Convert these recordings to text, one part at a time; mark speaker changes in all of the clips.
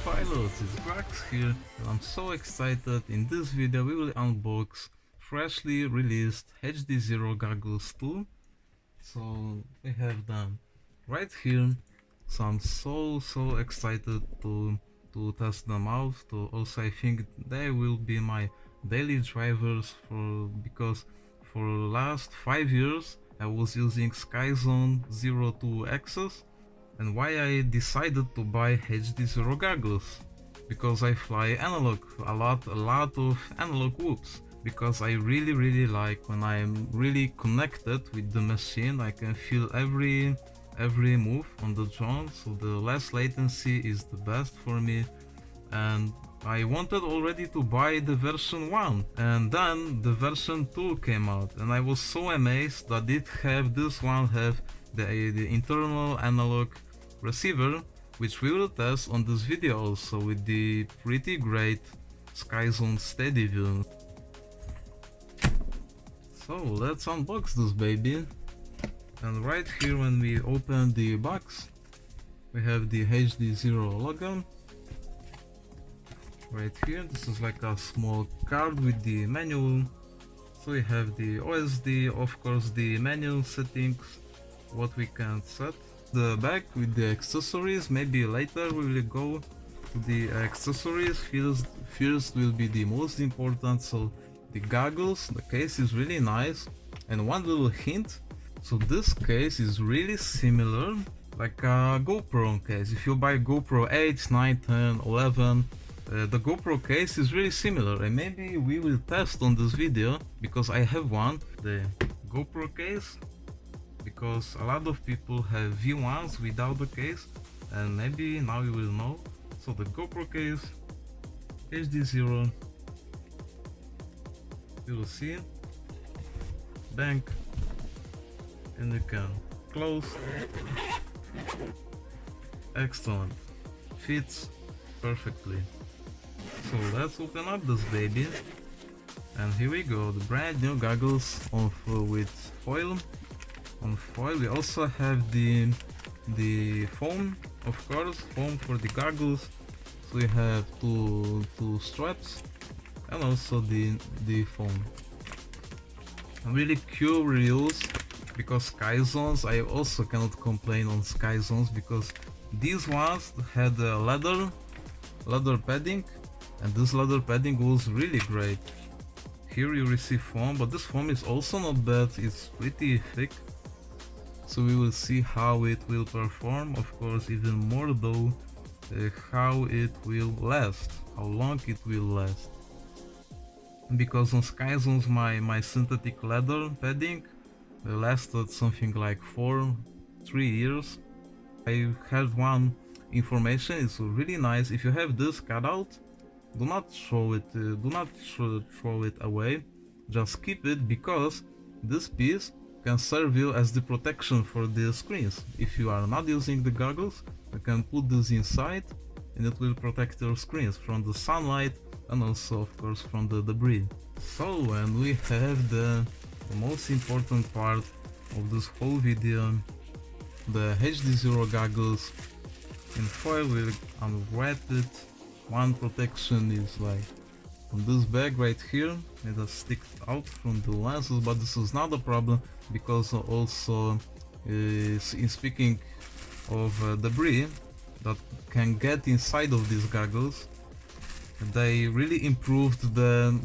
Speaker 1: pilots, it's Grax here, and I'm so excited. In this video we will unbox freshly released Hdzero goggles 2. So we have them right here. So I'm so excited to test them out. Also I think they will be my daily drivers because for the last 5 years I was using Skyzone 02 X's. And why I decided to buy Hdzero goggles? Because I fly analog, a lot of analog whoops. Because I really like when I'm really connected with the machine. I can feel every move on the drone, so the less latency is the best for me. And I wanted already to buy the version 1, and then the version 2 came out, and I was so amazed that this one have the internal analog receiver, which we will test on this video also with the pretty great Skyzone steady view. So let's unbox this baby. And right here when we open the box, we have the Hdzero logo. Right here, this is like a small card with the manual. So we have the OSD, of course the menu settings, what we can set. The bag with the accessories, maybe later we will go to the accessories. First will be the most important, so the goggles. The case is really nice, and one little hint, so this case is really similar like a GoPro case. If you buy GoPro 8, 9, 10, 11, the GoPro case is really similar, and maybe we will test on this video because I have one, the GoPro case, because a lot of people have V1s without the case, and maybe now you will know. So the GoPro case, Hdzero, you will see, bang, and you can close. Excellent, fits perfectly. So let's open up this baby, and here we go, the brand new goggles with foil. On foil we also have the foam, of course, foam for the goggles. So we have two straps and also the foam. I'm really curious because Skyzones, I also cannot complain on Skyzones because these ones had a leather padding, and this leather padding was really great. Here you receive foam, but this foam is also not bad, it's pretty thick. So we will see how it will perform, of course even more though, how it will last, how long it will last. Because on Skyzones my synthetic leather padding lasted something like 3 years. I had one information, it's really nice. If you have this cut out, do not throw it away, just keep it, because this piece can serve you as the protection for the screens. If you are not using the goggles, you can put this inside and it will protect your screens from the sunlight and also of course from the debris. So, and we have the most important part of this whole video, the Hdzero goggles in foil. We'll unwrap it. One protection is like on this bag right here, it has stick out from the lenses, but this is not a problem because also in speaking of debris that can get inside of these goggles, they really improved the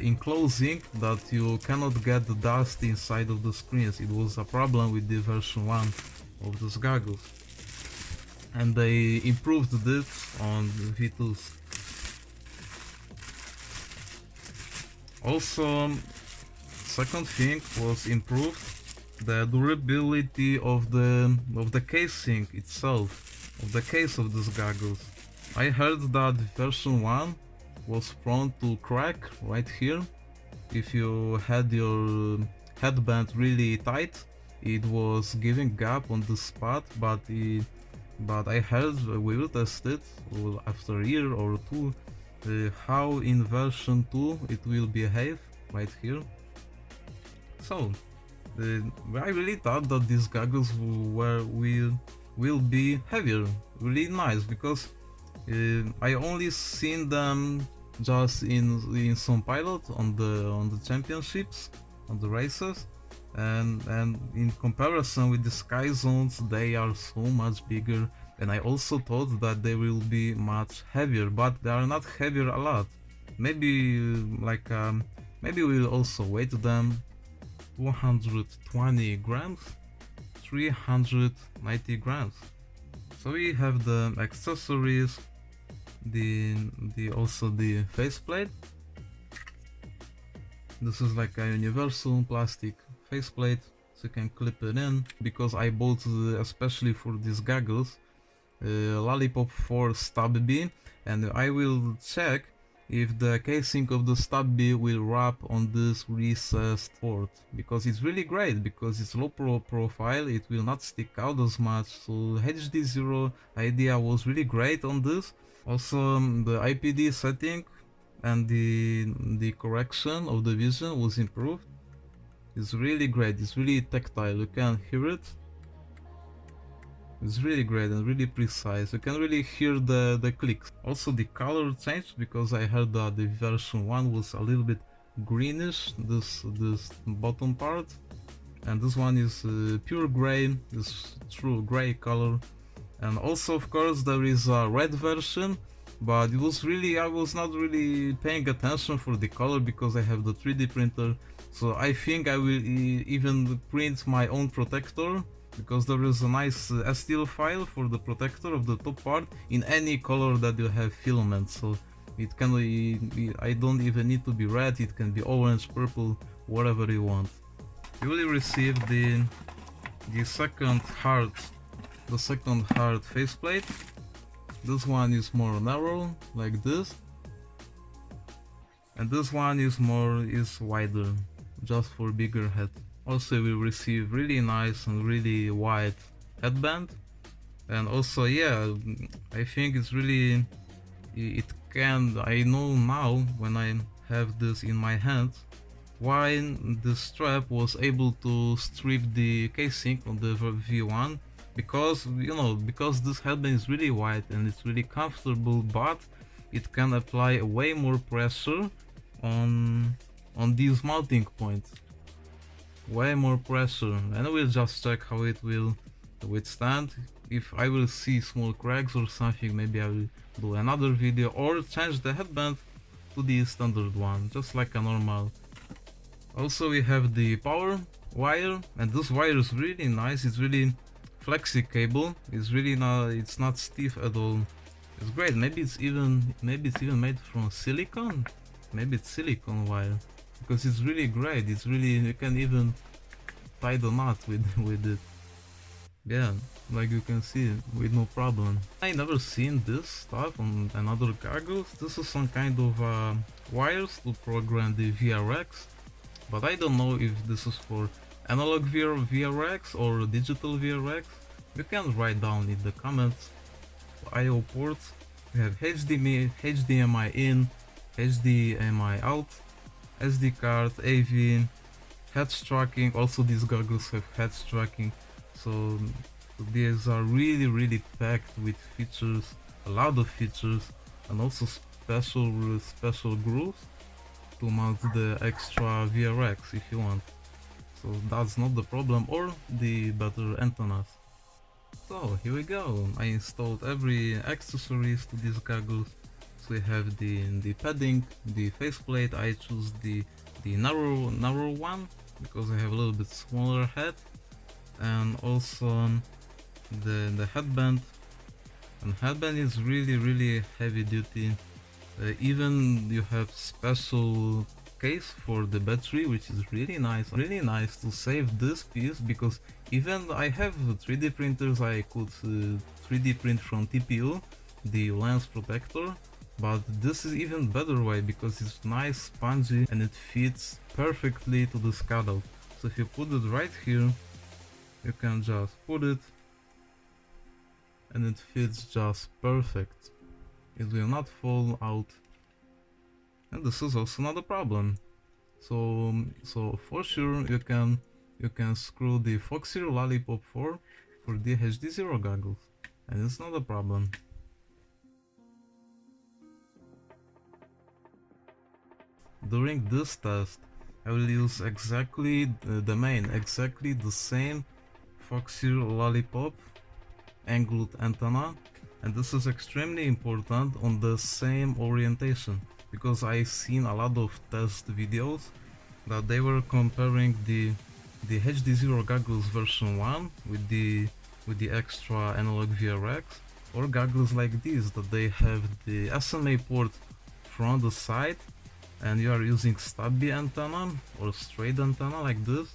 Speaker 1: enclosing, that you cannot get the dust inside of the screens. It was a problem with the version 1 of these goggles, and they improved this on V2s. Also, second thing was improved the durability of the casing itself, of the case of these goggles. I heard that version 1 was prone to crack right here. If you had your headband really tight, it was giving gap on the spot, but I heard, we will test it after a year or two, how in version 2 it will behave right here. So I really thought that these goggles will will be heavier. Really nice, because I only seen them just in some pilot on the championships, on the races, and in comparison with the Sky Zones, they are so much bigger. And I also thought that they will be much heavier, but they are not heavier a lot. Maybe maybe we'll also weight them 220 grams, 390 grams. So we have the accessories, the also the faceplate. This is like a universal plastic faceplate, so you can clip it in. Because I bought especially for these goggles Lollipop 4 Stab B, and I will check if the casing of the Stab B will wrap on this recessed port, because it's really great, because it's low profile, it will not stick out as much. So Hdzero idea was really great on this. Also the IPD setting and the correction of the vision was improved. It's really great, it's really tactile, you can hear it. It's really great and really precise. You can really hear the clicks. Also the color changed, because I heard that the version 1 was a little bit greenish, this bottom part, and this one is pure gray, this true gray color. And also of course there is a red version, but it was really, I was not really paying attention for the color because I have the 3D printer. So I think I will even print my own protector, because there is a nice STL file for the protector of the top part in any color that you have filament. So it can be, I don't even need to be red, it can be orange, purple, whatever you want. You will receive the second hard faceplate. This one is more narrow, like this, and this one is wider, just for bigger head. Also we receive really nice and really wide headband, and also yeah, I think it's really, I know now when I have this in my hand why the strap was able to strip the casing on the V1, because because this headband is really wide and it's really comfortable, but it can apply way more pressure on these mounting points, way more pressure, and we'll just check how it will withstand. If I will see small cracks or something, maybe I will do another video or change the headband to the standard one, just like a normal. Also we have the power wire, and this wire is really nice, it's really flexi cable, it's not stiff at all. It's great. Maybe it's even made from silicone. Maybe it's silicone wire, because it's really great. It's really, you can even tie the knot with it. Yeah, like you can see, with no problem. I never seen this stuff on another goggles. This is some kind of wires to program the VRX, but I don't know if this is for analog VRX or digital VRX. You can write down in the comments. I/O ports, we have HDMI in, HDMI out, SD card, AV, head tracking. Also these goggles have head tracking, so these are really packed with features, a lot of features, and also special grooves to mount the extra VRX if you want. So that's not the problem, or the better antennas. So here we go, I installed every accessories to these goggles. So we have the padding, the faceplate. I choose the narrow one because I have a little bit smaller head, and also the headband. And headband is really heavy duty. Even you have special case for the battery, which is really nice to save this piece, because even I have 3D printers, I could 3D print from TPU the lens protector, but this is even better way because it's nice, spongy, and it fits perfectly to the cutout. So if you put it right here, you can just put it and it fits just perfect. It will not fall out, and this is also not a problem. So for sure you can screw the Hdzero Lollipop 4 for the Hdzero goggles, and it's not a problem. During this test, I will use exactly exactly the same Foxeer Lollipop angled antenna, and this is extremely important on the same orientation, because I've seen a lot of test videos that they were comparing the Hdzero goggles version 1 with the extra analog VRX, or goggles like these that they have the SMA port from the side and you are using stubby antenna or straight antenna like this.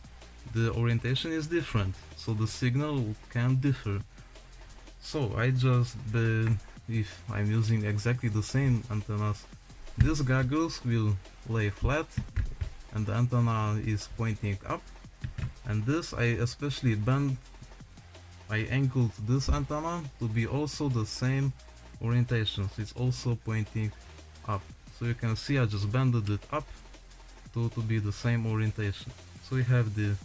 Speaker 1: The orientation is different, so the signal can differ. So I just, if I'm using exactly the same antennas, these goggles will lay flat and the antenna is pointing up, and this I especially I angled this antenna to be also the same orientation, so it's also pointing up. So you can see I just bended it up to be the same orientation. So we have the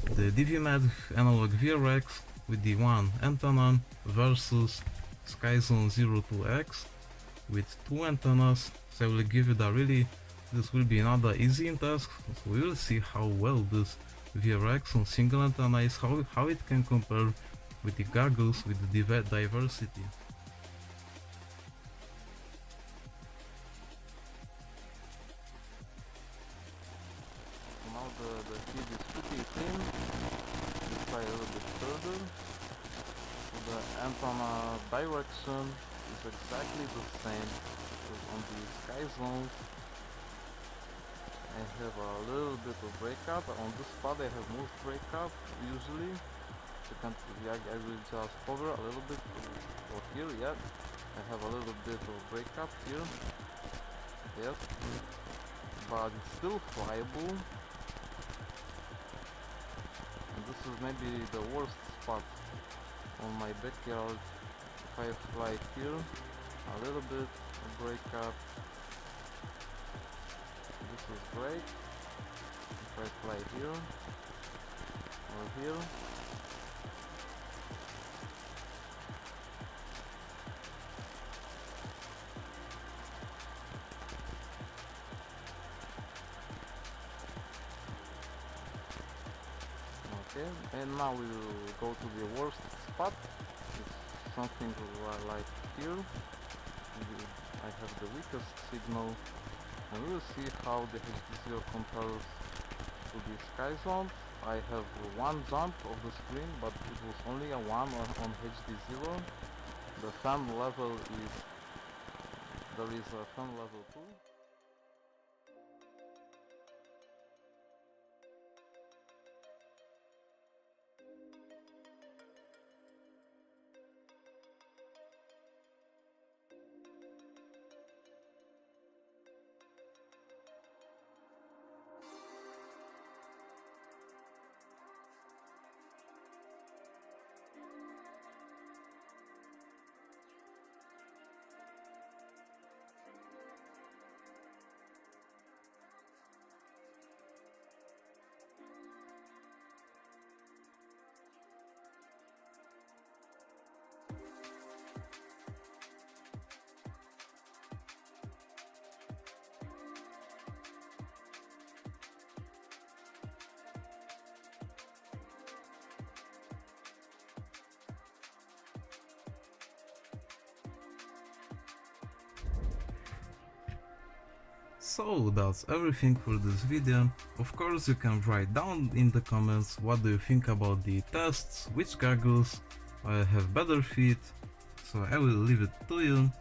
Speaker 1: Divimath analog VRX with the one antenna versus SkyZone 02X with two antennas. So I will give it a really, this will be another easy task. So we will see how well this VRX on single antenna is, how it can compare with the goggles with the diversity. Now the feed is pretty thin. Let's try a little bit further. So the antenna direction is exactly the same as on the SkyZone. I have a little bit of breakup. On this spot I have most breakup usually. I will just cover a little bit or here, yeah. I have a little bit of breakup here. Yes. But it's still flyable. And this is maybe the worst spot on my backyard. If I fly here, a little bit of breakup. This is great. If I fly here or here, okay, and now we will go to the worst spot. It's something like here. I have the weakest signal, and we will see how the Hdzero compares to the SkyZone. I have one jump of the screen, but it was only a one on Hdzero. The fan level is, there is a fan level 2. So that's everything for this video. Of course, you can write down in the comments what do you think about the tests, which goggles have better fit, so I will leave it to you.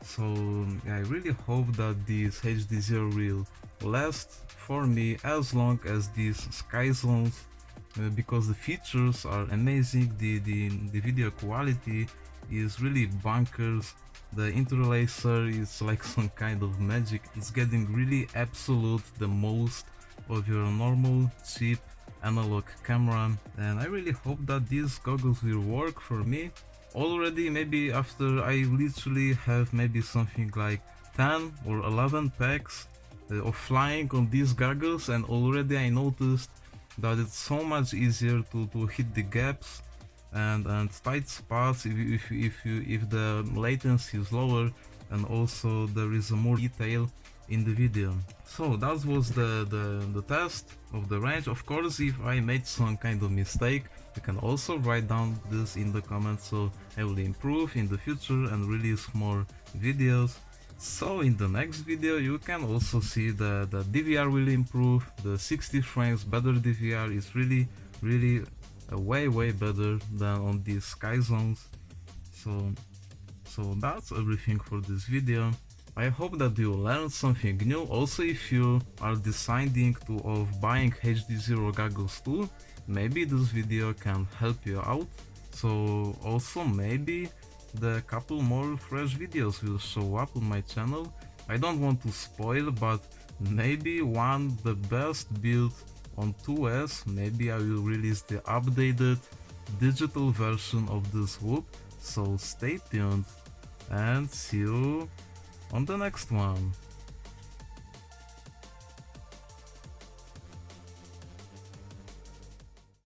Speaker 1: So I really hope that this Hdzero will last for me as long as these SkyZones, because the features are amazing, the video quality is really bonkers. The interlacer is like some kind of magic. It's getting really absolute, the most of your normal cheap analog camera, and I really hope that these goggles will work for me. Already, maybe after I literally have maybe something like 10 or 11 packs of flying on these goggles, and already I noticed that it's so much easier to hit the gaps and tight spots if the latency is lower, and also there is a more detail in the video. So that was the test of the range. Of course, if I made some kind of mistake, you can also write down this in the comments, so I will improve in the future and release more videos. So in the next video you can also see the DVR will improve, the 60 frames better DVR is really way better than on these sky zones. So that's everything for this video. I hope that you learned something new. Also, if you are deciding of buying Hdzero goggles too, maybe this video can help you out. So also maybe the couple more fresh videos will show up on my channel. I don't want to spoil, but maybe the best build on 2S, maybe I will release the updated digital version of this whoop. So stay tuned and see you on the next one.